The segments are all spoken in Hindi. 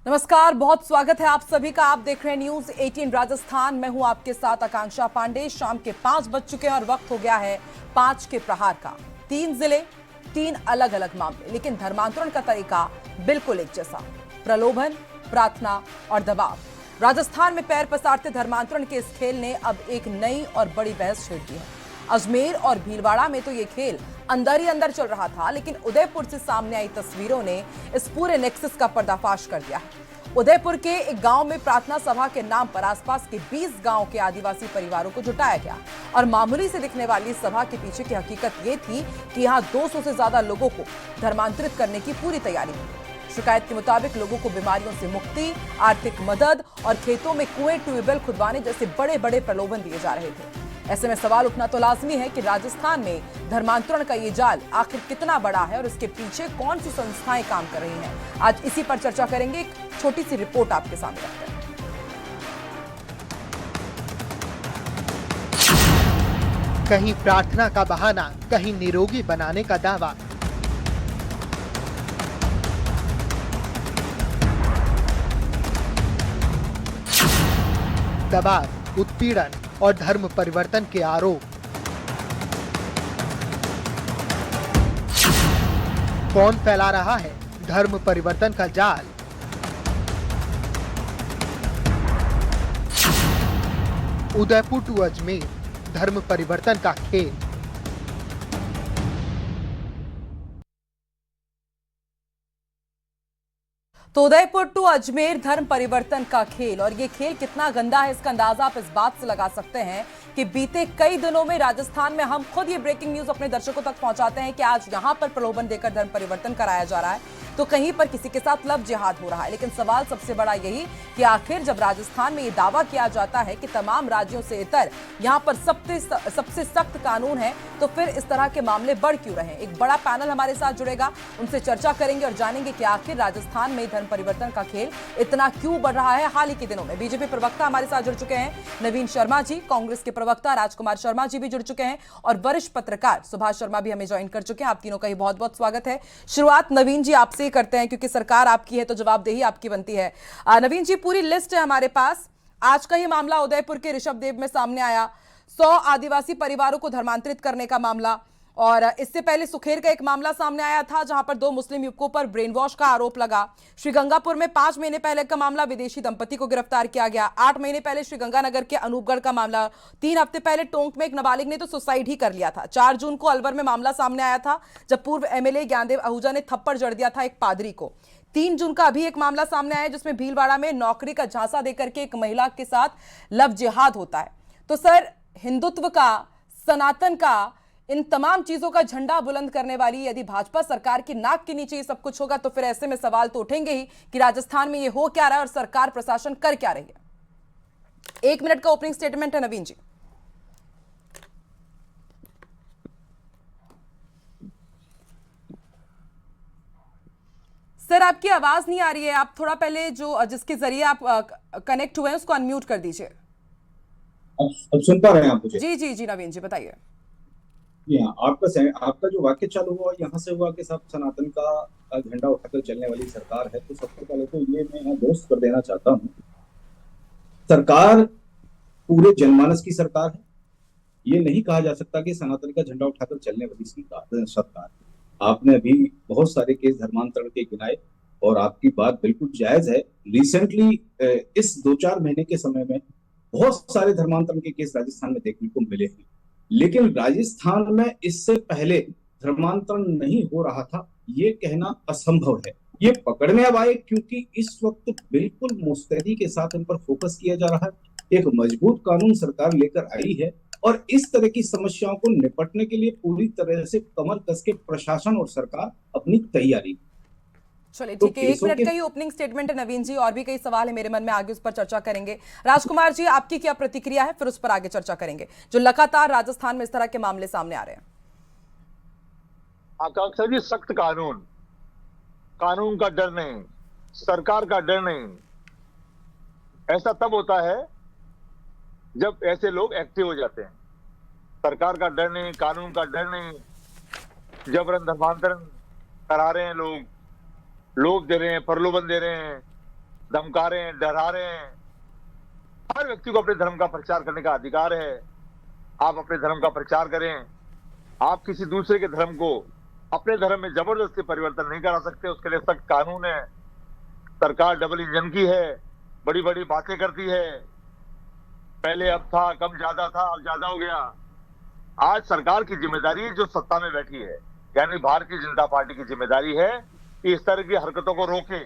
नमस्कार, बहुत स्वागत है आप सभी का। आप देख रहे हैं न्यूज 18 राजस्थान। मैं हूं आपके साथ आकांक्षा पांडे। शाम के 5 बज चुके हैं और वक्त हो गया है 5 के प्रहार का। 3 जिले, 3 अलग अलग मामले, लेकिन धर्मांतरण का तरीका बिल्कुल एक जैसा। प्रलोभन, प्रार्थना और दबाव। राजस्थान में पैर पसारते धर्मांतरण के इस खेल ने अब एक नई और बड़ी बहस छेड़ दी है। अजमेर और भीलवाड़ा में तो ये खेल अंदर ही अंदर चल रहा था, लेकिन उदयपुर से सामने आई तस्वीरों ने इस पूरे नेक्सस का पर्दाफाश कर दिया है। उदयपुर के एक गांव में प्रार्थना सभा के नाम पर आसपास के 20 गांव के आदिवासी परिवारों को जुटाया गया और मामूली से दिखने वाली सभा के पीछे की हकीकत ये थी कि यहां 200 से ज्यादा लोगों को धर्मांतरित करने की पूरी तैयारी थी। शिकायत के मुताबिक लोगों को बीमारियों से मुक्ति, आर्थिक मदद और खेतों में कुएं, ट्यूबवेल खुदवाने जैसे बड़े बड़े प्रलोभन दिए जा रहे थे। ऐसे में सवाल उठना तो लाजमी है कि राजस्थान में धर्मांतरण का ये जाल आखिर कितना बड़ा है और इसके पीछे कौन सी संस्थाएं काम कर रही हैं। आज इसी पर चर्चा करेंगे। एक छोटी सी रिपोर्ट आपके सामने रखते हैं। कहीं प्रार्थना का बहाना, कहीं निरोगी बनाने का दावा। दबाव, उत्पीड़न और धर्म परिवर्तन के आरोप। कौन फैला रहा है धर्म परिवर्तन का जाल? उदयपुर टू अजमेर, धर्म परिवर्तन का खेल। तो उदयपुर टू अजमेर, धर्म परिवर्तन का खेल। और ये खेल कितना गंदा है इसका अंदाजा आप इस बात से लगा सकते हैं कि बीते कई दिनों में राजस्थान में हम खुद ये ब्रेकिंग न्यूज अपने दर्शकों तक पहुंचाते हैं कि आज यहां पर प्रलोभन देकर धर्म परिवर्तन कराया जा रहा है, तो कहीं पर किसी के साथ लव जिहाद हो रहा है। लेकिन सवाल सबसे बड़ा यही कि आखिर जब राजस्थान में ये दावा किया जाता है कि तमाम राज्यों से इतर यहां पर सबसे सख्त कानून है, तो फिर इस तरह के मामले बढ़ क्यों रहे हैं। एक बड़ा पैनल हमारे साथ जुड़ेगा, उनसे चर्चा करेंगे और जानेंगे कि आखिर राजस्थान में धर्म परिवर्तन का खेल इतना क्यों बढ़ रहा है। हाल ही के दिनों में बीजेपी प्रवक्ता हमारे साथ जुड़ चुके हैं नवीन शर्मा जी, कांग्रेस के प्रवक्ता राजकुमार शर्मा जी भी जुड़ चुके हैं और वरिष्ठ पत्रकार सुभाष शर्मा भी हमें ज्वाइन कर चुके हैं। आप तीनों का ही बहुत बहुत स्वागत है। शुरुआत नवीन जी आपसे ही करते हैं, क्योंकि सरकार आपकी है तो जवाबदेही आपकी बनती है। नवीन जी, पूरी लिस्ट है हमारे पास। आज का ही मामला उदयपुर के ऋषभदेव में सामने आया, 100 आदिवासी परिवारों को धर्मांतरित करने का मामला। और इससे पहले सुखेर का एक मामला सामने आया था जहां पर 2 मुस्लिम युवकों पर ब्रेन वॉश का आरोप लगा। श्रीगंगापुर में 5 महीने पहले का मामला, विदेशी दंपति को गिरफ्तार किया गया। 8 महीने पहले श्रीगंगानगर के अनूपगढ़ का मामला। 3 हफ्ते पहले टोंक में एक नाबालिग ने तो सुसाइड ही कर लिया था। 4 जून को अलवर में मामला सामने आया था जब पूर्व एमएलए ज्ञानदेव आहूजा ने थप्पड़ जड़ दिया था एक पादरी को। 3 जून का अभी एक मामला सामने आया जिसमें भीलवाड़ा में नौकरी का झांसा देकर के एक महिला के साथ लव जिहाद होता है। तो सर, हिंदुत्व का, सनातन का, इन तमाम चीजों का झंडा बुलंद करने वाली यदि भाजपा सरकार की नाक के नीचे ये सब कुछ होगा, तो फिर ऐसे में सवाल तो उठेंगे ही कि राजस्थान में ये हो क्या रहा है और सरकार प्रशासन कर क्या रही है। 1 मिनट का ओपनिंग स्टेटमेंट है नवीन जी। सर, आपकी आवाज नहीं आ रही है। आप थोड़ा पहले जो जिसके जरिए आप कनेक्ट हुए हैं उसको अनम्यूट कर दीजिए। अब सुन पा रहे हैं आप मुझे? जी जी जी नवीन जी बताइए। जी हाँ, आपका जो वाक्य चालू हुआ यहाँ से हुआ कि सब सनातन का झंडा उठाकर चलने वाली सरकार है। तो सबसे पहले तो ये मैं यहाँ दुरुस्त कर देना चाहता हूँ, सरकार पूरे जनमानस की सरकार है। ये नहीं कहा जा सकता कि सनातन का झंडा उठाकर चलने वाली सरकार। आपने अभी बहुत सारे केस धर्मांतरण के गिनाए और आपकी बात बिल्कुल जायज है। रिसेंटली इस 2-4 महीने के समय में बहुत सारे धर्मांतरण के केस राजस्थान में देखने को मिले हैं, लेकिन राजस्थान में इससे पहले धर्मांतरण नहीं हो रहा था, ये कहना असंभव है। ये पकड़ने अब आए क्योंकि इस वक्त बिल्कुल मुस्तैदी के साथ इन पर फोकस किया जा रहा है। एक मजबूत कानून सरकार लेकर आई है और इस तरह की समस्याओं को निपटने के लिए पूरी तरह से कमर कस के प्रशासन और सरकार अपनी तैयारी। चलिए ठीक है, 1 मिनट का ही ओपनिंग स्टेटमेंट है नवीन जी। और भी कई सवाल है मेरे मन में, आगे उस पर चर्चा करेंगे। राजकुमार जी, आपकी क्या प्रतिक्रिया है, फिर उस पर आगे चर्चा करेंगे। जो लगातार राजस्थान में इस तरह के मामले सामने आ रहे हैं। आकांक्षा जी, सख्त कानून, कानून का डर नहीं, सरकार का डर नहीं। ऐसा तब होता है जब ऐसे लोग एक्टिव हो जाते हैं। सरकार का डर नहीं, कानून का डर नहीं, जबरन धर्मांतरण करा रहे हैं लोग दे रहे हैं, प्रलोभन दे रहे हैं, धमका रहे हैं, डरा रहे हैं। हर व्यक्ति को अपने धर्म का प्रचार करने का अधिकार है। आप अपने धर्म का प्रचार करें। आप किसी दूसरे के धर्म को अपने धर्म में जबरदस्ती परिवर्तन नहीं करा सकते। उसके लिए सख्त कानून है। सरकार डबल इंजन की है, बड़ी बड़ी बातें करती है। पहले अब था, कम ज्यादा था, अब ज्यादा हो गया। आज सरकार की जिम्मेदारी जो सत्ता में बैठी है, यानी भारतीय जनता पार्टी की जिम्मेदारी है कि इस तरह की हरकतों को रोके।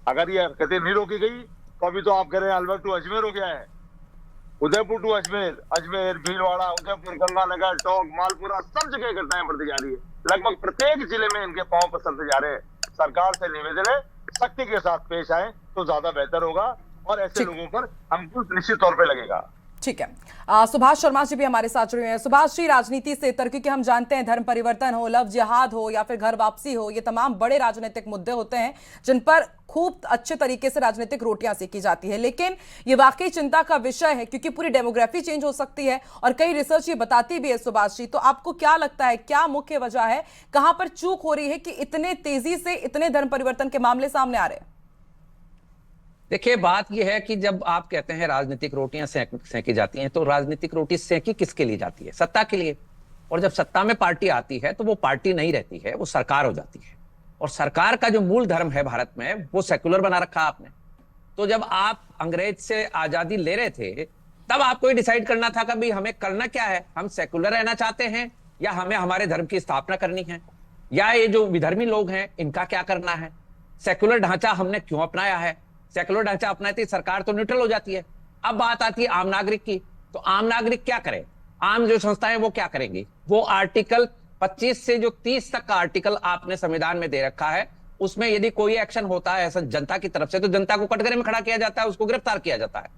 अगर ये हरकतें नहीं रोकी गई तो अभी तो आप कह रहे हैं अलवर टू अजमेर हो गया है, उदयपुर टू अजमेर, अजमेर, भीलवाड़ा, उदयपुर, गंगानगर, टोंक, मालपुरा, सब जगह घटनाएं बढ़ती जा रही है। लगभग प्रत्येक जिले में इनके पांव पसरते जा रहे हैं। सरकार से निवेदन है, सख्ती के साथ पेश आए तो ज्यादा बेहतर होगा और ऐसे लोगों पर अंकुश निश्चित तौर पे लगेगा। ठीक है। सुभाष शर्मा जी भी हमारे साथ जुड़े हैं। सुभाष जी, राजनीति से इतर, क्योंकि हम जानते हैं धर्म परिवर्तन हो, लव जिहाद हो या फिर घर वापसी हो, ये तमाम बड़े राजनीतिक मुद्दे होते हैं जिन पर खूब अच्छे तरीके से राजनीतिक रोटियां सेकी जाती है। लेकिन ये वाकई चिंता का विषय है क्योंकि पूरी डेमोग्राफी चेंज हो सकती है और कई रिसर्च ये बताती भी है। सुभाष जी, तो आपको क्या लगता है, क्या मुख्य वजह है, कहां पर चूक हो रही है कि इतने तेजी से इतने धर्म परिवर्तन के मामले सामने आ रहे हैं? देखिए, बात यह है कि जब आप कहते हैं राजनीतिक रोटियां सेकी जाती हैं, तो राजनीतिक रोटी सेकी किसके लिए जाती है? सत्ता के लिए। और जब सत्ता में पार्टी आती है तो वो पार्टी नहीं रहती है, वो सरकार हो जाती है। और सरकार का जो मूल धर्म है भारत में, वो सेकुलर बना रखा आपने। तो जब आप अंग्रेज से आजादी ले रहे थे, तब आपको ये डिसाइड करना था कि भाई हमें करना क्या है। हम सेकुलर रहना चाहते हैं या हमें हमारे धर्म की स्थापना करनी है, या ये जो विधर्मी लोग हैं इनका क्या करना है। सेकुलर ढांचा हमने क्यों अपनाया है? सेकुलर ढांचा अपनाती सरकार तो न्यूट्रल हो जाती है। अब बात आती है आम नागरिक की, तो आम नागरिक क्या करे? आम जो संस्थाएं वो क्या करेंगी? वो आर्टिकल 25 से जो 30 तक का आर्टिकल आपने संविधान में दे रखा है, उसमें यदि कोई एक्शन होता है ऐसा जनता की तरफ से, तो जनता को कटघरे में खड़ा किया जाता है, उसको गिरफ्तार किया जाता है।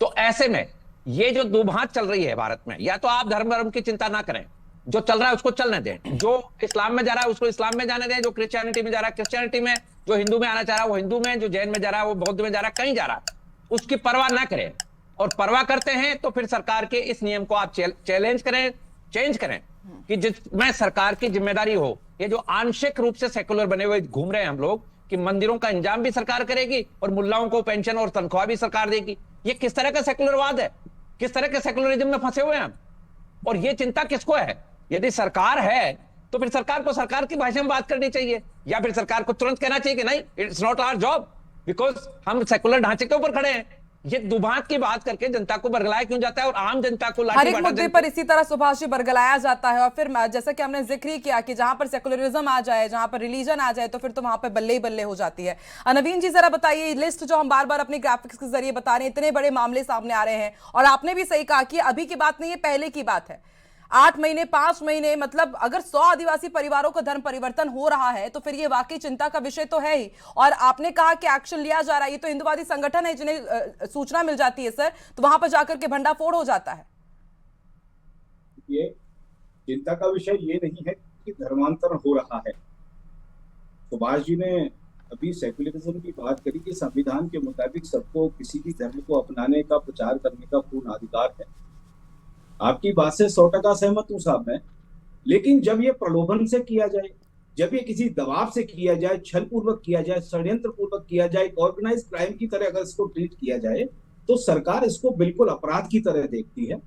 तो ऐसे में ये जो दुभांत चल रही है भारत में, या तो आप धर्म की चिंता ना करें, जो चल रहा है उसको चलने दें, जो इस्लाम में जा रहा है उसको इस्लाम में जाने दें, जो क्रिश्चियनिटी में जा रहा है क्रिश्चियनिटी में, जो हिंदू में आना चाह रहा है वो हिंदू में, जो जैन में जा रहा है वो बौद्ध में जा रहा है, कहीं जा रहा है, उसकी परवाह ना करें। और परवाह करते हैं तो फिर सरकार के इस नियम को आप चैलेंज करें, चेंज करें कि जिसमें सरकार की जिम्मेदारी हो। ये जो आंशिक रूप से सेकुलर बने हुए घूम रहे हैं हम लोग कि मंदिरों का इंतजाम भी सरकार करेगी और मुल्लाओं को पेंशन और तनख्वाह भी सरकार देगी, ये किस तरह का सेकुलरवाद है? किस तरह के सेकुलरिज्म में फंसे हुए हैं हम? और ये चिंता किसको है? यदि सरकार है तो फिर सरकार को सरकार की भाषा में बात करनी चाहिए, या फिर सरकार को तुरंत कहना चाहिए कि नहीं, it's not our job, because हम सेकुलर ढांचे के ऊपर खड़े हैं। ये दुभांत की बात करके जनता को बरगलाया क्यों जाता है और आम जनता को हर एक मुद्दे पर इसी तरह सुभाष जी बरगलाया जाता है। और फिर जैसा कि हमने जिक्र ही किया कि जहां पर सेकुलरिज्म आ जाए, जहां पर रिलीजन आ जाए, तो फिर तो वहां पर बल्ले ही बल्ले हो जाती है। नवीन जी, जरा बताइए, लिस्ट जो हम बार बार अपने ग्राफिक्स के जरिए बता रहे हैं, इतने बड़े मामले सामने आ रहे हैं, और आपने भी सही कहा कि अभी की बात नहीं है, पहले की बात है। 8 महीने 5 महीने, मतलब अगर 100 आदिवासी परिवारों का धर्म परिवर्तन हो रहा है तो फिर ये वाकई चिंता का विषय तो है ही। और आपने कहा कि एक्शन लिया जा रहा है, ये तो हिंदुवादी संगठन है जिन्हें सूचना मिल जाती है सर, तो वहां पर जाकर के भंडाफोड़ हो जाता है। ये चिंता का विषय ये नहीं है कि धर्मांतरण हो रहा है। सुभाष जी ने अभी सेकुलरिज्म की बात करी कि संविधान के मुताबिक सबको किसी भी धर्म को अपनाने का, प्रचार करने का पूर्ण अधिकार है। आपकी बात से 100% सहमत हूं साहब मैं, लेकिन जब ये प्रलोभन से किया जाए, जब ये किसी दबाव से किया जाए, छल पूर्वक किया जाए, षड्यंत्र पूर्वक किया जाए, ऑर्गेनाइज क्राइम की तरह अगर इसको ट्रीट किया जाए, तो सरकार इसको बिल्कुल अपराध की तरह देखती है।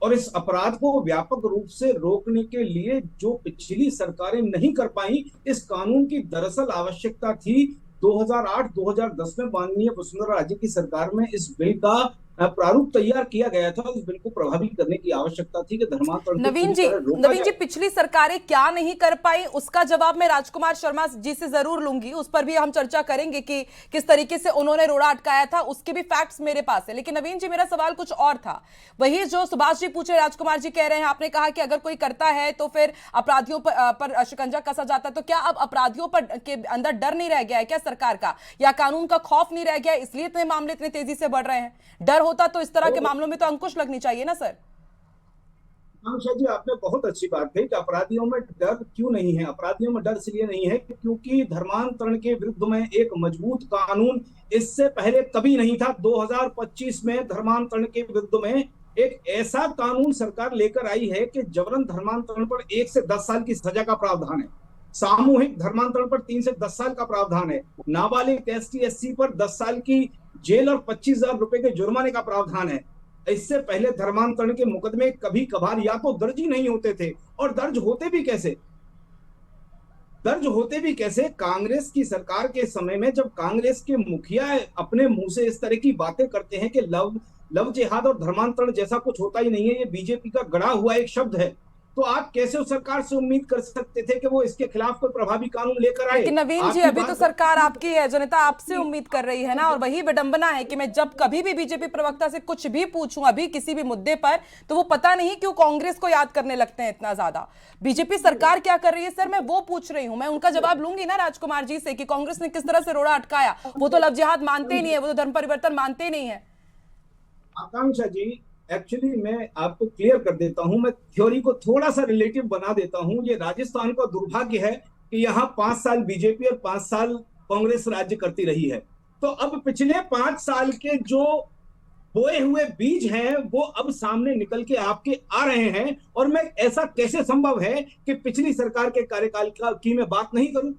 और इस अपराध को व्यापक रूप से रोकने के लिए जो पिछली सरकारें नहीं कर पाई, इस कानून की दरअसल आवश्यकता थी। 2008-2010 में माननीय वसुंधरा राजे की सरकार में इस बिल का प्रारूप तैयार किया गया था। उस बिल को प्रभावी करने की आवश्यकता थी कि धर्मांतरण। नवीन जी, पिछली सरकारें क्या नहीं कर पाई, उसका जवाब मैं राजकुमार शर्मा जी से जरूर लूंगी। उस पर भी हम चर्चा करेंगे कि किस तरीके से उन्होंने रोड़ा अटकाया था, उसके भी फैक्ट्स मेरे पास है। लेकिन नवीन जी, मेरा सवाल कुछ और था, वही जो सुभाष जी पूछे, राजकुमार जी कह रहे हैं। आपने कहा कि अगर कोई करता है तो फिर अपराधियों पर शिकंजा कसा जाता है, तो क्या अब अपराधियों पर के अंदर डर नहीं रह गया है क्या सरकार का, या कानून का खौफ नहीं रह गया, इसलिए इतने मामले इतनी तेजी से बढ़ रहे हैं? डर होता तो इस तरह के मामलों में तो अंकुश लगनी चाहिए ना सर। आकांक्षा जी, आपने बहुत अच्छी बात कही कि अपराधियों में डर क्यों नहीं है। अपराधियों में डर इसलिए नहीं है क्योंकि धर्मांतरण के विरुद्ध में एक मजबूत कानून इससे पहले कभी नहीं था। 2025 में धर्मांतरण के विरुद्ध में एक ऐसा कानून सरकार लेकर आई है कि जबरन धर्मांतरण पर 1 से 10 साल की सजा का प्रावधान है। सामूहिक धर्मांतरण पर 3 से 10 साल का प्रावधान है, नाबालिग एसटी एससी पर 10 साल की जेल और 25,000 रुपए के जुर्माने का प्रावधान है। इससे पहले धर्मांतरण के मुकदमे कभी कभार या तो दर्ज ही नहीं होते थे, और दर्ज होते भी कैसे कांग्रेस की सरकार के समय में, जब कांग्रेस के मुखिया अपने मुंह से इस तरह की बातें करते हैं कि लव जिहाद और धर्मांतरण जैसा कुछ होता ही नहीं है, ये बीजेपी का गढ़ा हुआ एक शब्द है, तो आप कैसे उस सरकार से उम्मीद कर सकते थे कि वो इसके खिलाफ कोई प्रभावी कानून लेकर आए? लेकिन नवीन जी, अभी तो सरकार आपकी है, जनता आपसे उम्मीद कर रही है ना। और वही विडंबना है कि मैं जब कभी भी बीजेपी प्रवक्ता से कुछ भी पूछूं अभी किसी भी मुद्दे पर, तो वो पता नहीं क्यों कांग्रेस को याद करने लगते हैं इतना ज्यादा। बीजेपी सरकार क्या कर रही है सर, मैं वो पूछ रही हूं। मैं उनका जवाब लूंगी ना राजकुमार जी से कि कांग्रेस ने किस तरह से रोड़ा अटकाया। वो तो लव जिहाद मानते ही नहीं है, वो तो धर्म परिवर्तन मानते ही नहीं है। आकांक्षा जी, एक्चुअली मैं आपको क्लियर कर देता हूं, मैं थ्योरी को थोड़ा सा रिलेटिव बना देता हूं। ये राजस्थान का दुर्भाग्य है कि यहाँ 5 साल बीजेपी और 5 साल कांग्रेस राज्य करती रही है। तो अब पिछले 5 साल के जो बोए हुए बीज हैं वो अब सामने निकल के आपके आ रहे हैं, और मैं ऐसा कैसे संभव है कि पिछली सरकार के कार्यकाल की मैं बात नहीं करूं?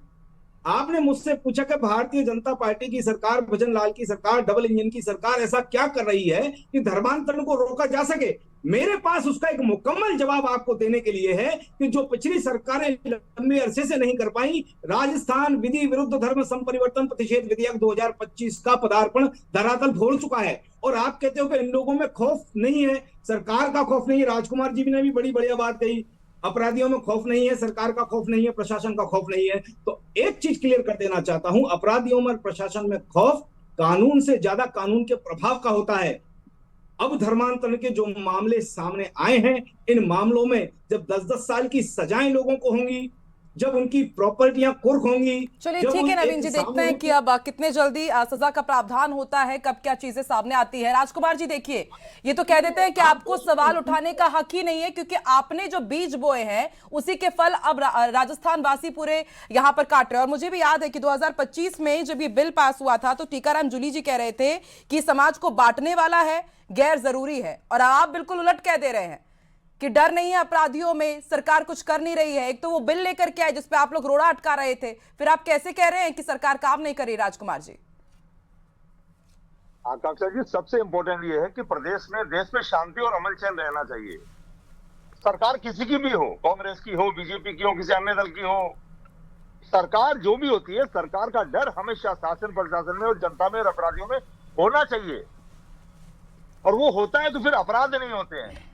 आपने मुझसे पूछा कि भारतीय जनता पार्टी की सरकार, भजन लाल की सरकार, डबल इंजन की सरकार ऐसा क्या कर रही है कि धर्मांतरण को रोका जा सके। मेरे पास उसका एक मुकम्मल जवाब आपको देने के लिए है कि जो पिछली सरकारें लंबे अरसे से नहीं कर पाई, राजस्थान विधि विरुद्ध धर्म संपरिवर्तन प्रतिषेध विधेयक 2025 का पदार्पण धरातल फोड़ चुका है। और आप कहते हो कि इन लोगों में खौफ नहीं है, सरकार का खौफ नहीं है। राजकुमार जी ने भी बड़ी बढ़िया बात कही, अपराधियों में खौफ नहीं है, सरकार का खौफ नहीं है, प्रशासन का खौफ नहीं है। तो एक चीज क्लियर कर देना चाहता हूं, अपराधियों में, प्रशासन में खौफ कानून से ज्यादा कानून के प्रभाव का होता है। अब धर्मांतरण के जो मामले सामने आए हैं, इन मामलों में जब 10-10 साल की सजाएं लोगों को होंगी, जब उनकी प्रॉपर्टियां कुर्क होंगी। चलिए ठीक है नवीन जी, देखते हैं कि अब कितने जल्दी सजा का प्रावधान होता है, कब क्या चीजें सामने आती है। राजकुमार जी देखिए, ये तो कह देते हैं कि आपको सवाल उठाने का हक ही नहीं है, क्योंकि आपने जो बीज बोए हैं उसी के फल अब राजस्थान वासी पूरे यहाँ पर काट रहे हैं। और मुझे भी याद है कि 2025 में जब ये बिल पास हुआ था तो टीकाराम जूली जी कह रहे थे कि समाज को बांटने वाला है, गैर जरूरी है, और आप बिल्कुल उलट कह दे रहे हैं कि डर नहीं है अपराधियों में, सरकार कुछ कर नहीं रही है। एक तो वो बिल लेकर के आए जिसपे आप लोग रोड़ा अटका रहे थे, फिर आप कैसे कह रहे हैं कि सरकार काम नहीं कर रही? राजकुमार जी, आकांक्षा जी, सबसे इंपॉर्टेंट ये है कि प्रदेश में, देश में शांति और अमन चैन रहना चाहिए। सरकार किसी की भी हो, कांग्रेस की हो, बीजेपी की हो, किसी अन्य दल की हो, सरकार जो भी होती है, सरकार का डर हमेशा शासन प्रशासन में और जनता में और अपराधियों में होना चाहिए। और वो होता है तो फिर अपराध नहीं होते हैं।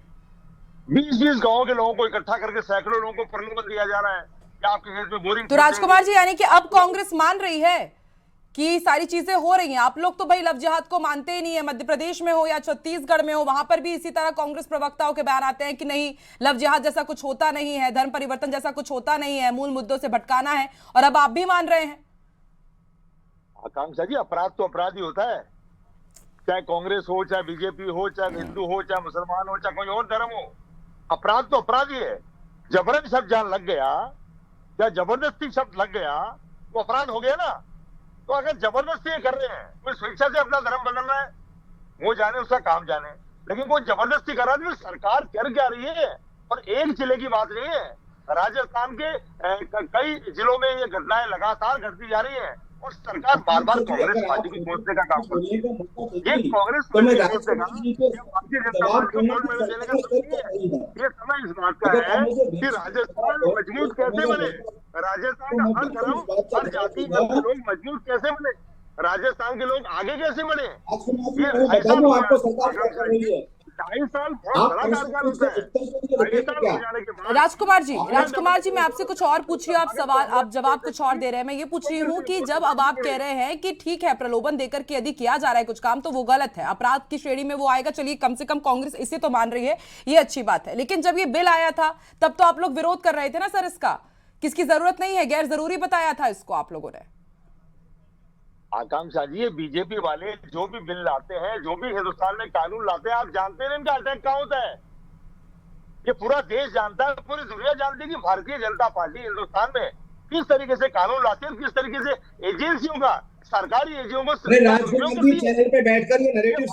20-20 गांव के लोगों को इकट्ठा करके सैकड़ों लोगों को प्रलोभन दिया जा रहा है कि आपके खेत में बोरिंग। तो राजकुमार जी, यानी कि अब कांग्रेस मान रही है कि सारी चीजें हो रही हैं। आप लोग तो भाई लव जिहाद को मानते ही नहीं है, मध्य प्रदेश में हो या छत्तीसगढ़ में हो, वहां पर भी इसी तरह कांग्रेस प्रवक्ताओं के बयान आते हैं कि नहीं, लव जिहाद जैसा कुछ होता नहीं है, धर्म परिवर्तन जैसा कुछ होता नहीं है, मूल मुद्दों से भटकाना है, और अब आप भी मान रहे हैं। आकांक्षा जी, अपराध तो अपराध ही होता है, चाहे कांग्रेस हो, चाहे बीजेपी हो, चाहे हिंदू हो, चाहे मुसलमान हो, चाहे कोई और धर्म हो। अपराध तो अपराध ही है। जबरन शब्द जहां लग गया या जबरदस्ती शब्द लग गया, वो अपराध हो गया ना। तो अगर जबरदस्ती ये कर रहे हैं, कोई स्वेच्छा से अपना धर्म बदल रहा है, वो जाने, उसका काम जाने, लेकिन कोई जबरदस्ती कर रहा है तो सरकार कर क्या रही है? और एक जिले की बात नहीं है, राजस्थान के कई जिलों में ये घटनाएं लगातार घटती जा रही है, और सरकार बार बार कांग्रेस पार्टी को कोसने का काम करती है। ये कांग्रेस पार्टी को कोसने का, भारतीय जनता पार्टी को वोट देने का नहीं है। ये समय इस बात का है कि राजस्थान मजबूत कैसे बने, राजस्थान का हर धर्म, हर जाति के लोग मजबूत कैसे बने, राजस्थान के लोग आगे कैसे बढ़े। ये ऐसा 2.5 साल बहुत बड़ा कार्यकाल होता है। 2.5 साल हो जाने के बाद राजकुमार जी, मैं आपसे कुछ और पूछ रही हूँ, आप सवाल, आप जवाब कुछ और दे रहे हैं। मैं ये पूछ रही हूँ कि जब अब आप कह रहे हैं कि ठीक है, प्रलोभन देकर के यदि किया जा रहा है कुछ काम तो वो गलत है, अपराध की श्रेणी में वो आएगा, चलिए कम से कम कांग्रेस इसे तो मान रही है, ये अच्छी बात है। लेकिन जब ये बिल आया था तब तो आप लोग विरोध कर रहे थे ना सर, इसका किसकी जरूरत नहीं है, गैर जरूरी बताया था इसको आप लोगों ने। आकांक्षा जी, ये बीजेपी वाले जो भी बिल लाते हैं, जो भी हिंदुस्तान में कानून लाते हैं, आप जानते हैं इनका अटैक कहाँ होता है। ये पूरा देश जानता है, पूरी दुनिया जानती है कि भारतीय जनता पार्टी हिंदुस्तान में किस तरीके से कानून लाते हैं, किस तरीके से एजेंसियों का, सरकारी एजेंसियों को अरे राजकुमार जी चैनल पे बैठकर ये नरेटिव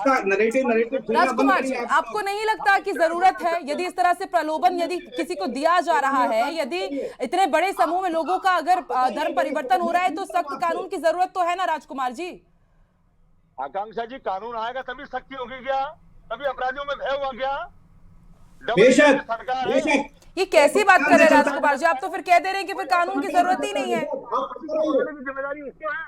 राजकुमार जी, आपको नहीं लगता कि जरूरत है, यदि इस तरह से प्रलोभन यदि किसी को दिया जा रहा है, यदि इतने बड़े समूह में लोगों का अगर धर्म परिवर्तन हो रहा है, तो सख्त कानून की जरूरत तो है ना राजकुमार जी? आकांक्षा जी, कानून आएगा तभी सख्ती होगी क्या? तभी अपराधियों में भय हुआ क्या? बेशक सरकार है। बेशक ये कैसी बात कर रहे हैं राजकुमार जी? आप तो फिर कह दे रहे हैं कि फिर कानून की जरूरत ही नहीं है। जिम्मेदारी उसको है।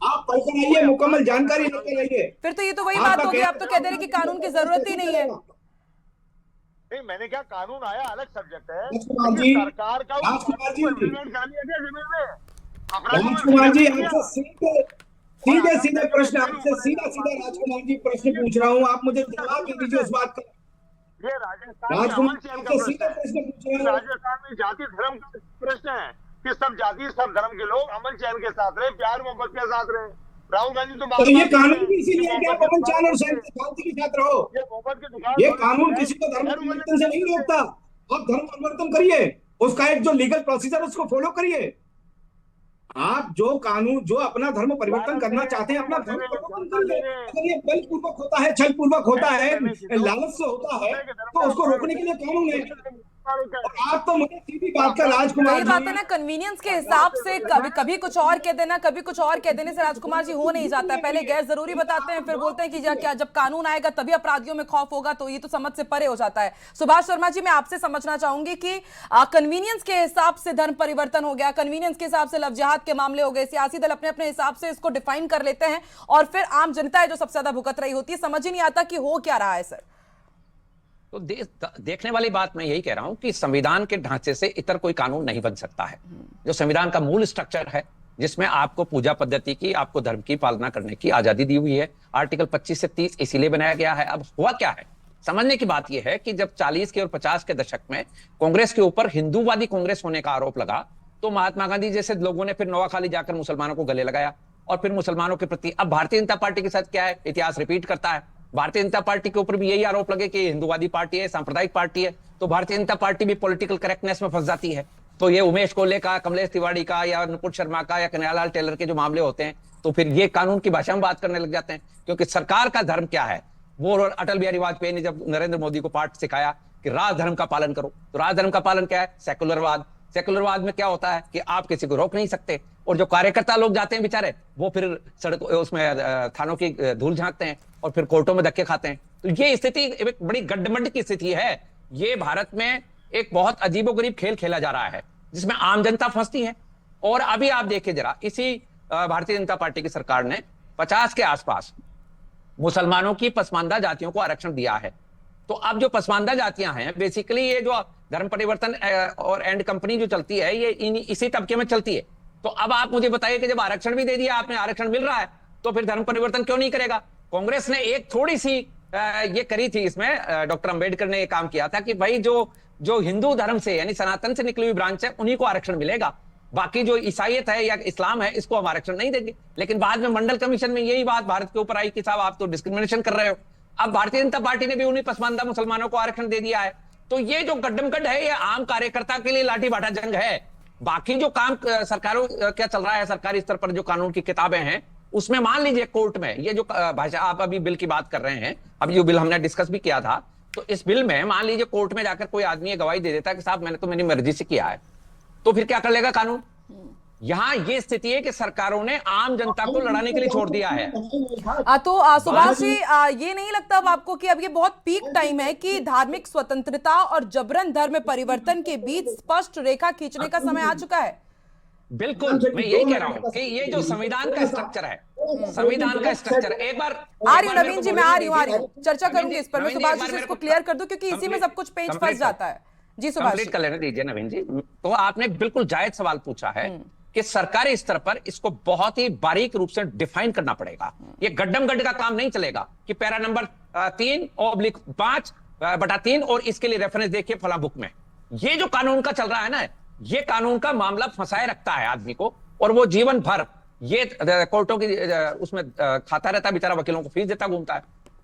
आप पढ़कर आइए, मुकम्मल जानकारी लेकर आइए। फिर तो ये तो वही बात होगी, आप तो कह दे रहे हैं कि कानून की जरूरत ही नहीं है। नहीं, मैंने क्या, कानून आया अलग सब्जेक्ट है, राजकुमार जी, सरकार का राजकुमार जी, इम्प्लीमेंट कर लिया गया जमीन में। राजकुमार जी आपसे सीधे सीधे प्रश्न, आपसे सीधा सीधा राजकुमार जी प्रश्न पूछ रहा हूँ, आप मुझे जवाब दे दीजिए उस बात का। ये राजस्थान में राजकुमार अमन चैन का आपसे प्रश्न सीधा है। प्रश्न पूछ रहा हूँ। राजस्थान में जाति धर्म का प्रश्न है कि सब जाति सब धर्म के लोग अमन चैन के साथ रहे, प्यार मोहब्बत के साथ रहे। राहुल गांधी तो तो ये कानून भी इसीलिए है कि आप अमन चैन और शांति के साथ रहो। ये मोहब्बत की दुकान, ये कानून किसी को धर्म परिवर्तन से नहीं रोकता। आप धर्म परिवर्तन करिए, उसका एक जो लीगल प्रोसीजर उसको फॉलो करिए। आप जो कानून, जो अपना धर्म परिवर्तन करना चाहते हैं, अपना धर्म परिवर्तन करिए। अगर ये बलपूर्वक होता है, छलपूर्वक होता है, लालच से होता है, तो उसको रोकने के लिए कानून है। और आप तो मुझे सीधी बात का राजकुमार वही बात है ना, कन्वीनियंस के हिसाब से कभी कभी कुछ और कह देना, कभी कुछ और कह देने से राजकुमार जी हो नहीं जाता है। पहले गैर जरूरी बताते हैं, फिर बोलते हैं कि क्या जब कानून आएगा तभी अपराधियों में खौफ होगा, तो ये तो समझ से परे हो जाता है। सुभाष शर्मा जी, मैं आपसे समझना चाहूंगी कि कन्वीनियंस के हिसाब से धर्म परिवर्तन हो गया, कन्वीनियंस के हिसाब से लव जिहाद के मामले हो गए, सियासी दल अपने अपने हिसाब से इसको डिफाइन कर लेते हैं, और फिर आम जनता है जो सबसे ज्यादा भुगत रही होती है। समझ ही नहीं आता कि हो क्या रहा है सर। तो देखने वाली बात मैं यही कह रहा हूं कि संविधान के ढांचे से इतर कोई कानून नहीं बन सकता है। जो संविधान का मूल स्ट्रक्चर है, जिसमें आपको पूजा पद्धति की, आपको धर्म की पालना करने की आजादी दी हुई है, आर्टिकल 25 से 30 इसीलिए बनाया गया है। अब हुआ क्या है, समझने की बात यह है कि जब 40 के और 50 के दशक में कांग्रेस के ऊपर हिंदूवादी कांग्रेस होने का आरोप लगा, तो महात्मा गांधी जैसे लोगों ने फिर नोआखाली जाकर मुसलमानों को गले लगाया, और फिर मुसलमानों के प्रति अब भारतीय जनता पार्टी के साथ क्या है, इतिहास रिपीट करता है। भारतीय जनता पार्टी के ऊपर भी यही आरोप लगे कि हिंदूवादी पार्टी है, सांप्रदायिक पार्टी है, तो भारतीय जनता पार्टी भी पॉलिटिकल करेक्टनेस में फंस जाती है। तो ये उमेश कोल्हे का, कमलेश तिवारी का, या नुपुर शर्मा का, या कन्हैयालाल टेलर के जो मामले होते हैं, तो फिर ये कानून की भाषा में बात करने लग जाते हैं। क्योंकि सरकार का धर्म क्या है, वो अटल बिहारी वाजपेयी ने जब नरेंद्र मोदी को पाठ सिखाया कि राजधर्म का पालन करो, तो राजधर्म का पालन क्या है, सेकुलरवाद। सेकुलरवाद में क्या होता है कि आप किसी को रोक नहीं सकते, और जो कार्यकर्ता लोग जाते हैं बेचारे, वो फिर सड़क उसमें थानों की धूल झांकते हैं और फिर कोर्टों में धक्के खाते हैं। तो ये स्थिति एक बड़ी गड्ढमड्ढ की स्थिति है। ये भारत में एक बहुत अजीबोगरीब खेल खेला जा रहा है, जिसमें आम जनता फंसती है। और अभी आप देखिए जरा, इसी भारतीय जनता पार्टी की सरकार ने 50 के आसपास मुसलमानों की पसमानदा जातियों को आरक्षण दिया है। तो अब जो पसमानदा जातियां हैं, बेसिकली ये जो धर्म परिवर्तन और एंड कंपनी जो चलती है, ये इसी तबके में चलती है। तो अब आप मुझे बताइए कि जब आरक्षण भी दे दिया आपने, आरक्षण मिल रहा है, तो फिर धर्म परिवर्तन क्यों नहीं करेगा? कांग्रेस ने एक थोड़ी सी ये करी थी, इसमें डॉक्टर अंबेडकर ने ये काम किया था कि भाई जो हिंदू धर्म से यानी सनातन से निकली हुई ब्रांच है, उन्हीं को आरक्षण मिलेगा, बाकी जो ईसाईयत है या इस्लाम है, इसको हम आरक्षण नहीं देंगे। लेकिन बाद में मंडल कमीशन में यही बात भारत के ऊपर आई कि साहब आप तो डिस्क्रिमिनेशन कर रहे हो। अब भारतीय जनता पार्टी ने भी उन्हीं पसमानदा मुसलमानों को आरक्षण दे दिया है। तो ये जो गड्ढमगड्ढ है, ये आम कार्यकर्ता के लिए लाठी बाटा जंग है। बाकी जो काम सरकारों क्या चल रहा है, सरकारी स्तर पर जो कानून की किताबें हैं, उसमें मान लीजिए कोर्ट में ये जो भाषा आप अभी बिल की बात कर रहे हैं, अभी जो बिल हमने डिस्कस भी किया था, तो इस बिल में मान लीजिए कोर्ट में जाकर कोई आदमी ये गवाही दे देता है कि साहब मैंने तो मेरी मर्जी से किया है, तो फिर क्या कर लेगा कानून? यहाँ ये स्थिति है कि सरकारों ने आम जनता को लड़ाने के लिए छोड़ दिया है। तो सुभाष जी, ये नहीं लगता अब आपको कि अब ये बहुत पीक टाइम है कि धार्मिक स्वतंत्रता और जबरन धर्म परिवर्तन के बीच स्पष्ट रेखा खींचने का समय आ चुका है? बिल्कुल, मैं यही कह रहा हूं कि ये जो संविधान का स्ट्रक्चर है, संविधान का स्ट्रक्चर, एक बार आ रही हूं नवीन जी, मैं आ रही हूं, चर्चा करूंगी इस पर। मैं सुभाष जी से इसको क्लियर कर दूं, क्योंकि इसी में सब कुछ पेच फंस जाता है। जी सुभाष जी, कर लेने दीजिए नवीन जी। तो आपने बिल्कुल जायज सवाल पूछा है कि सरकारी स्तर पर इसको बहुत ही बारीक रूप से डिफाइन करना पड़ेगा। ये गड्ढम गड्ढ का काम नहीं चलेगा कि पैरा नंबर 3/5/3 और इसके लिए रेफरेंस देखिए फला बुक में। ये जो कानून का चल रहा है ना, ये कानून का मामला फंसाए रखता है आदमी को, और वो जीवन भर ये कोर्टों की उसमें खाता रहता है, बेचारा वकीलों को फीस देता घूमता है।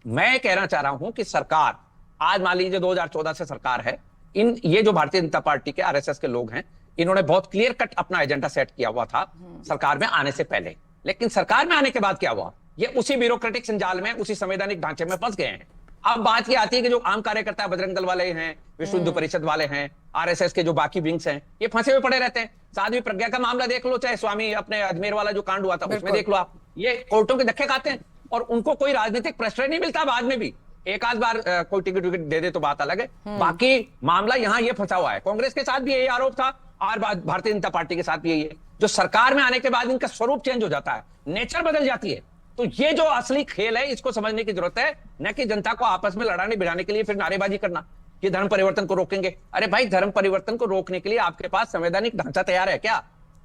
मैं कहना चाह रहा हूं कि सरकार आज मान लीजिए 2014 से सरकार है, ये जो भारतीय जनता पार्टी के आरएसएस के लोग हैं, इन्होंने बहुत क्लियर कट अपना एजेंडा सेट किया हुआ था सरकार में आने से पहले। लेकिन सरकार में आने के बाद क्या हुआ, ये उसी ब्यूरोक्रेटिक संजाल में, उसी संवैधानिक ढांचे में फंस गए हैं। अब बात ये आती है कि जो आम कार्यकर्ता बजरंग दल वाले हैं, विश्व हिंदू परिषद वाले हैं, आरएसएस के जो बाकी विंग्स हैं, ये फंसे हुए पड़े रहते हैं। साध्वी प्रज्ञा का मामला देख लो, चाहे स्वामी अपने अजमेर वाला जो कांड हुआ था उसमें देख लो आप, ये कोर्टों के धक्के खाते हैं और उनको कोई राजनीतिक प्रश्रय नहीं मिलता। बाद में भी एक आध बार कोई टिकट विकट दे दे तो बात अलग है, बाकी मामला यहाँ ये फंसा हुआ है। कांग्रेस के साथ भी यही आरोप था और भारतीय जनता पार्टी के साथ भी यही है। जो सरकार में आने के बाद इनका स्वरूप चेंज हो जाता है, नेचर बदल जाती है। तो ये जो असली खेल है, इसको समझने की जरूरत है, न कि जनता को आपस में लड़ाने भिड़ाने के लिए फिर नारेबाजी करना कि धर्म परिवर्तन को रोकेंगे। अरे भाई, धर्म परिवर्तन को रोकने के लिए आपके पास संवैधानिक ढांचा तैयार है क्या?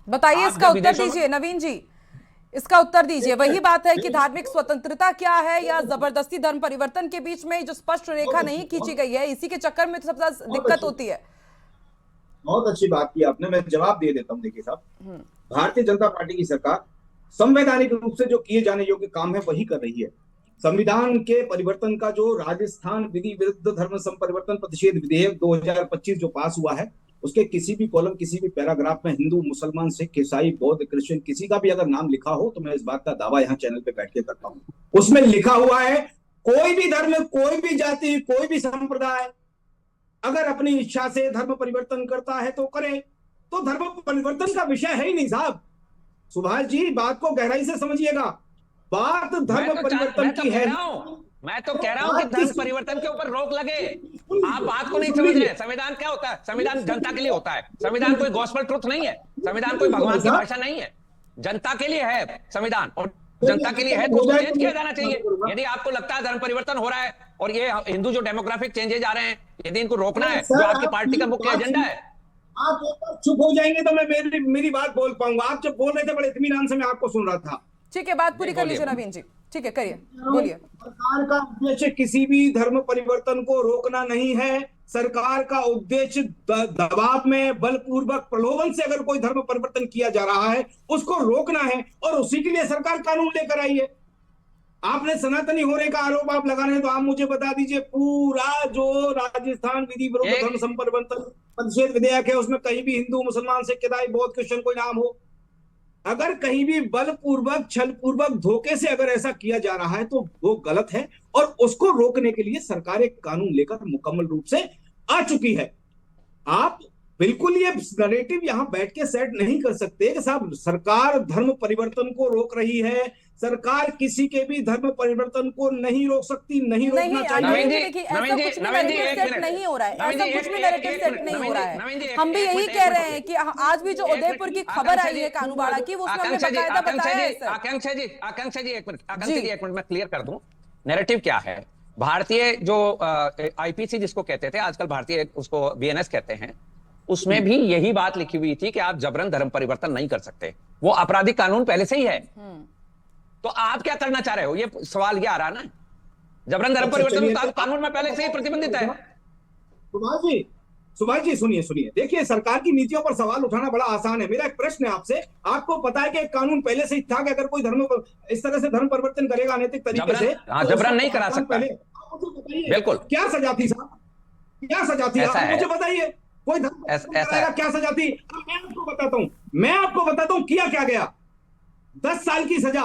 बताइए, इसका उत्तर दीजिए नवीन जी, इसका उत्तर दीजिए। वही बात है कि धार्मिक स्वतंत्रता क्या है या जबरदस्ती धर्म परिवर्तन के बीच में जो स्पष्ट रेखा नहीं खींची गई है, इसी के चक्कर में तो सबसे ज्यादा दिक्कत होती है। बहुत अच्छी बात की आपने, मैं जवाब दे देता हूं। देखिए साहब, भारतीय जनता पार्टी की सरकार संवैधानिक रूप से जो किए जाने योग्य काम है वही कर रही है। संविधान के परिवर्तन का जो राजस्थान विधि विरुद्ध धर्म संपरिवर्तन प्रतिषेध विधेयक 2025 जो पास हुआ है, उसके किसी भी कॉलम, किसी भी पैराग्राफ में हिंदू, मुसलमान, सिख, ईसाई, बौद्ध, क्रिश्चियन, किसी का भी अगर नाम लिखा हो तो मैं इस बात का दावा यहाँ चैनल पे बैठ के करता हूँ। उसमें लिखा हुआ है कोई भी धर्म, कोई भी जाति, कोई भी संप्रदाय अगर अपनी इच्छा से धर्म परिवर्तन करता है तो करे। तो धर्म परिवर्तन का विषय है ही नहीं साहब। सुभाष जी, बात को गहराई से समझिएगा। बात धर्म परिवर्तन की है। मैं तो कह रहा हूं कि धर्म परिवर्तन के ऊपर रोक लगे। आप बात को नहीं समझ रहे। संविधान क्या होता है? संविधान जनता के लिए होता है। संविधान कोई गॉस्पेल ट्रुथ नहीं है, संविधान कोई भगवान की भाषा नहीं है, जनता के लिए है संविधान, और जनता के लिए है तो उसको चेंज किया जाना चाहिए। यदि आपको लगता है धर्म परिवर्तन हो रहा है और ये हिंदू जो डेमोग्राफिक चेंजेज आ रहे हैं, यदि इनको रोकना है, जो आपकी पार्टी का मुख्य एजेंडा है। आप एक बार चुप हो जाएंगे तो मैं मेरी बात बोल पाऊंगा। आप जब बोल रहे थे बड़े इत्मीनान से मैं आपको सुन रहा था। ठीक है, बात पूरी कर लीजिए नवीन जी। ठीक है, करिए, बोलिए। सरकार का उद्देश्य किसी भी धर्म परिवर्तन को रोकना नहीं है। सरकार का उद्देश्य दबाव में, बलपूर्वक, प्रलोभन से अगर कोई धर्म परिवर्तन किया जा रहा है उसको रोकना है, और उसी के लिए सरकार कानून लेकर आई है। आपने सनातनी होने का आरोप आप लगा रहे हैं, तो आप मुझे बता दीजिए, पूरा जो राजस्थान विधि विरुद्ध धर्म संपरिवर्तन प्रतिषेध विधेयक है उसमें कहीं भी हिंदू, मुसलमान, सिख, ईसाई, बौद्ध, क्रिश्चियन कोई नाम हो, अगर कहीं भी बलपूर्वक, छलपूर्वक, धोखे से अगर ऐसा किया जा रहा है तो वो गलत है, और उसको रोकने के लिए सरकार एक कानून लेकर मुकम्मल रूप से आ चुकी है। आप बिल्कुल ये नैरेटिव यहां बैठ के सेट नहीं कर सकते कि साहब सरकार धर्म परिवर्तन को रोक रही है। सरकार किसी के भी धर्म परिवर्तन को नहीं रोक सकती, नहीं रोकना चाहिए। देखिए, ऐसा कुछ भी नैरेटिव सेट नहीं हो रहा है, ऐसा कुछ भी नैरेटिव सेट नहीं हो रहा है। हम भी यही कह रहे हैं कि आज भी जो उदयपुर की खबर आई है कानूबाड़ा की, वो उसमें हमने बकायदा बताया है। आकांक्षा जी एक मिनट मैं क्लियर कर दूं, नैरेटिव क्या है। भारतीय जो आईपीसी जिसको कहते थे, आजकल भारतीय उसको बीएनएस कहते हैं, उसमें भी यही बात लिखी हुई थी कि आप जबरन धर्म परिवर्तन नहीं कर सकते, वो आपराधिक कानून पहले से ही है। तो आप क्या करना चाह रहे हो, ये सवाल ये आ रहा है ना। जबरन धर्म परिवर्तन कानून में पहले से ही प्रतिबंधित है। सुभाष जी सुनिए, देखिए, सरकार की नीतियों पर सवाल उठाना बड़ा आसान है। मेरा एक प्रश्न है आपसे, आपको पता है कि एक कानून पहले से ही था कि अगर कोई धर्म इस तरह से धर्म परिवर्तन करेगा अनैतिक तरीके से, जबरन नहीं करा सकता। बिल्कुल, क्या सजा थी साहब, क्या सजा थी? आप मुझे बताइए, कोई धर्म ऐसा क्या सजा थी? मैं आपको बताता हूं किया क्या गया। 10 साल की सजा,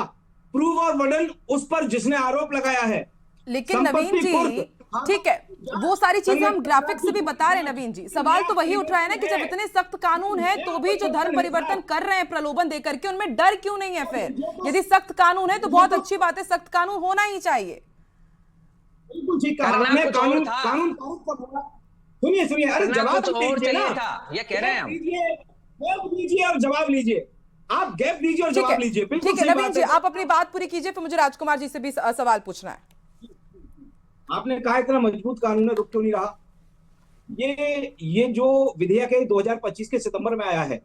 प्रूव और वर्डन उस पर जिसने आरोप लगाया है। लेकिन नवीन जी, ठीक है, वो सारी चीजें हम ग्राफिक्स से भी बता रहे हैं नवीन जी। सवाल तो वही उठ रहा है ना कि जब इतने सख्त कानून है तो भी जो धर्म परिवर्तन कर रहे हैं प्रलोभन देकर के, उनमें डर क्यों नहीं है? फिर यदि सख्त कानून है तो बहुत अच्छी बात है, सख्त कानून होना ही चाहिए। बिल्कुल ठीक कहा आपने। कानून सुनिए, अरे जवाब दीजिए ना, ये कह रहे हैं हम। गैप दीजिए और जवाब लीजिए, आप गैप दीजिए और जवाब लीजिए। ठीक है नवीन जी, आप अपनी बात पूरी कीजिए, फिर मुझे राजकुमार जी से भी सवाल पूछना है। आपने कहा इतना मजबूत कानून है, रुक क्यों नहीं रहा? ये जो विधेयक है 2025 के सितंबर में आया है,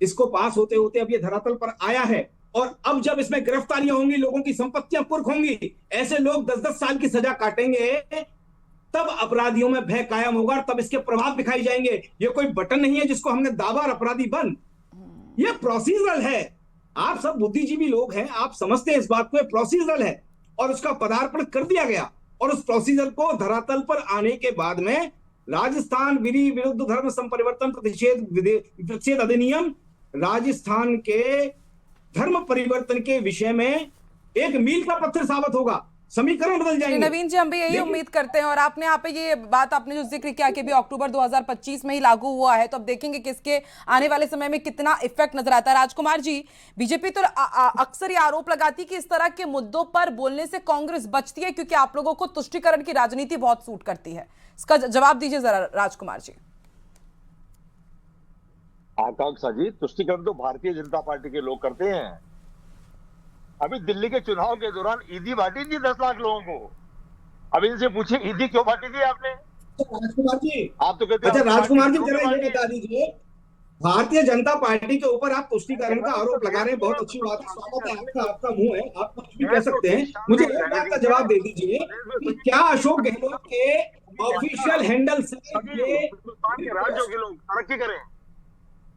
इसको पास होते होते अब ये धरातल पर आया है, और अब जब इसमें गिरफ्तारियां होंगी, लोगों की संपत्तियां कुर्क होंगी, ऐसे लोग 10-10 साल की सजा काटेंगे, तब अपराधियों में भय कायम होगा और तब इसके प्रभाव दिखाई जाएंगे। ये कोई बटन नहीं है जिसको हमने दावा और अपराधी बन, ये प्रोसीजरल है। आप सब बुद्धिजीवी लोग हैं, आप समझते हैं इस बात को, ये प्रोसीजरल है और उसका पदार्पण कर दिया गया, और उस प्रोसीजर को धरातल पर आने के बाद में राजस्थान विरुद्ध धर्म संपरिवर्तन प्रतिषेध अधिनियम राजस्थान के धर्म परिवर्तन के विषय में एक मील का पत्थर साबित होगा। समीकरण बदल जाएंगे। नवीन जी, हम भी यही उम्मीद करते हैं। और आपने यहाँ पे ये बात आपने जो जिक्र किया कि भी अक्टूबर 2025 में ही लागू हुआ है, तो अब देखेंगे कि इसके आने वाले समय में कितना इफेक्ट नजर आता है। राजकुमार जी, बीजेपी तो अक्सर ये आरोप लगाती है कि इस तरह के मुद्दों पर बोलने से कांग्रेस बचती है क्योंकि आप लोगों को तुष्टीकरण की राजनीति बहुत सूट करती है। इसका जवाब दीजिए जरा राजकुमार जी। आकांक्षा जी, तुष्टीकरण तो भारतीय जनता पार्टी के लोग करते हैं। अभी दिल्ली के चुनाव के दौरान ईदी बांटी थी 10 लाख लोगों को। अब इनसे पूछिए ईदी क्यों बांटी थी आपने? राजकुमार जी, आप तो कहते हैं अच्छा राजकुमार जी जरा ये बता दीजिए, भारतीय जनता पार्टी के ऊपर आप तुष्टीकरण का आरोप लगा रहे हैं, बहुत अच्छी बात है, स्वागत है आपका, आपका मुंह है, आप कुछ भी कह सकते हैं। मुझे एक बात का जवाब दे दीजिए कि क्या अशोक गहलोत के ऑफिशियल हैंडल से ये राज्यों के लोग तरक्की करें?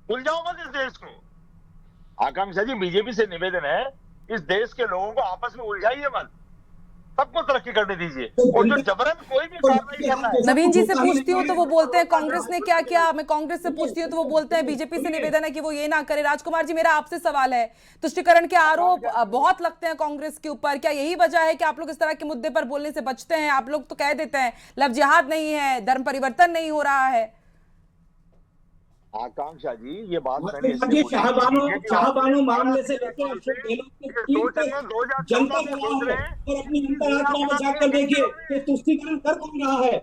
भूल जाओ मत इस देश को। आकांक्षा जी, बीजेपी से निवेदन है, इस देश के लोगों को आपस में उलझाइए मत, सबको तरक्की करने दीजिए। और जो जबरन कोई भी कार्रवाई करना है। नवीन जी से पूछती हूँ तो वो बोलते हैं कांग्रेस ने क्या किया। मैं कांग्रेस से पूछती हूँ तो वो बोलते हैं बीजेपी से निवेदन है कि वो ये ना करे। राजकुमार जी, मेरा आपसे सवाल है, तुष्टीकरण के आरोप बहुत लगते हैं कांग्रेस के ऊपर, क्या यही वजह है कि आप लोग इस तरह के मुद्दे पर बोलने से बचते हैं? आप लोग तो कह देते हैं लव जिहाद नहीं है, धर्म परिवर्तन नहीं हो रहा है। आकांक्षा जी, ये बात शाहबानो मामले से लेकर अशोक गहलोत के जनता गवाह है। और अपनी अंतरात्मा में जाकर देखिए कि तुष्टीकरण कर कौन रहा है।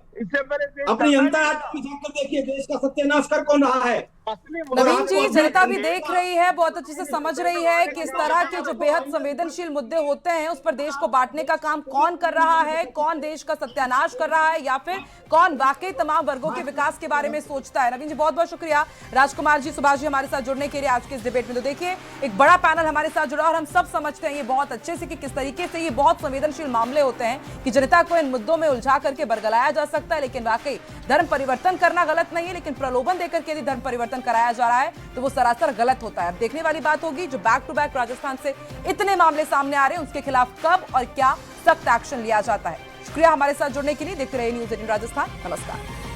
अपनी अंतरात्मा में जाकर देखिए देश का सत्यानाश कर कौन रहा है। नवीन जी, जनता भी देख रही है, बहुत अच्छे से समझ रही है कि इस तरह के जो बेहद संवेदनशील मुद्दे होते हैं उस पर देश को बांटने का काम कौन कर रहा है, कौन देश का सत्यानाश कर रहा है, या फिर कौन वाकई तमाम वर्गों के विकास के बारे में सोचता है। नवीन जी, बहुत बहुत शुक्रिया। राजकुमार जी, सुभाष जी हमारे साथ जुड़ने के लिए आज के इस डिबेट में। तो देखिए, एक बड़ा पैनल हमारे साथ जुड़ा और हम सब समझते हैं ये बहुत अच्छे से कि किस तरीके से ये बहुत संवेदनशील मामले होते हैं कि जनता को इन मुद्दों में उलझा करके बरगलाया जा सकता है। लेकिन वाकई धर्म परिवर्तन करना गलत नहीं है, लेकिन प्रलोभन देकर के यदि धर्म परिवर्तन कराया जा रहा है तो वो सरासर गलत होता है। अब देखने वाली बात होगी जो बैक टू बैक राजस्थान से इतने मामले सामने आ रहे हैं उसके खिलाफ कब और क्या सख्त एक्शन लिया जाता है। शुक्रिया हमारे साथ जुड़ने के लिए। देखते रहिए न्यूज़ 18 राजस्थान। नमस्कार।